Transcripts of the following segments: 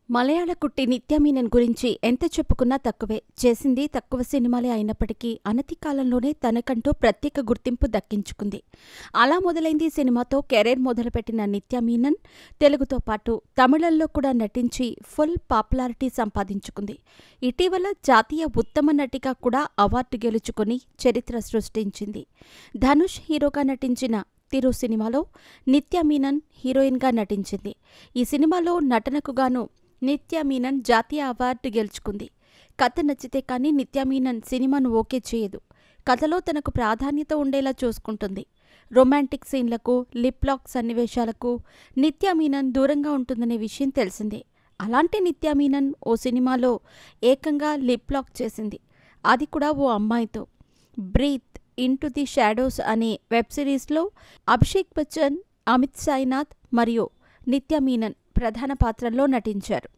మలయాళ కుట్టి నిత్య మీనన్ గురించి ఎంత చెప్పుకున్నా తక్కువే. చేసింది తక్కువ సినిమాలే అయినప్పటికీ అనతి కాలంలోనే తనకంటూ ప్రత్యేక గుర్తింపు దక్కించుకుంది. అలా మొదలైంది సినిమాతో కెరీర్ మొదలుపెట్టిన నిత్య మీనన్ తెలుగుతో పాటు తమిళంలో కూడా నటించి ఫుల్ పాపులారిటీ సంపాదించుకుంది. ఇటీవల జాతీయ ఉత్తమ నటిగా కూడా అవార్డు గెలుచుకుని చరిత్ర సృష్టించింది. ధనుష్ హీరోగా నటించిన తిరు సినిమాలో నిత్య మీనన్ హీరోయిన్గా నటించింది. ఈ సినిమాలో నటనకు గాను నిత్య మీనన్ జాతీయ అవార్డు గెలుచుకుంది. కథ నచ్చితే కానీ నిత్య మీనన్ సినిమాను ఓకే చేయదు. కథలో తనకు ప్రాధాన్యత ఉండేలా చూసుకుంటుంది. రొమాంటిక్ సీన్లకు, లిప్ లాక్ సన్నివేశాలకు నిత్య మీనన్ దూరంగా ఉంటుందనే విషయం తెలిసిందే. అలాంటి నిత్య మీనన్ ఓ సినిమాలో ఏకంగా లిప్ లాక్ చేసింది. అది కూడా ఓ అమ్మాయితో. బ్రీత్ ఇంటూ ది షాడోస్ అనే వెబ్ సిరీస్లో అభిషేక్ బచ్చన్, అమిత్ సాయినాథ్ మరియు నిత్య మీనన్ ప్రధాన పాత్రల్లో నటించారు.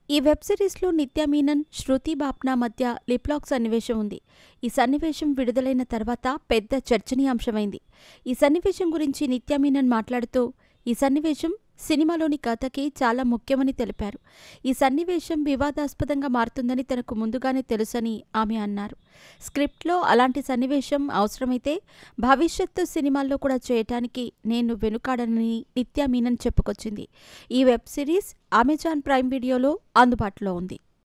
ఈ వెబ్ సిరీస్లో నిత్య మీనన్, శృతి బాప్నా మధ్య లిప్లాక్ సన్నివేశం ఉంది. ఈ సన్నివేశం విడుదలైన తర్వాత పెద్ద చర్చనీయాంశమైంది. ఈ సన్నివేశం గురించి నిత్య మీనన్ మాట్లాడుతూ ఈ సన్నివేశం సినిమాలోని కథకి చాలా ముఖ్యమని తెలిపారు. ఈ సన్నివేశం వివాదాస్పదంగా మారుతుందని తనకు ముందుగానే తెలుసని ఆమె అన్నారు. స్క్రిప్ట్లో అలాంటి సన్నివేశం అవసరమైతే భవిష్యత్తు సినిమాల్లో కూడా చేయటానికి నేను వెనుకాడనని నిత్య మీనన్ చెప్పుకొచ్చింది. ఈ వెబ్ సిరీస్ అమెజాన్ ప్రైమ్ వీడియోలో అందుబాటులో ఉంది.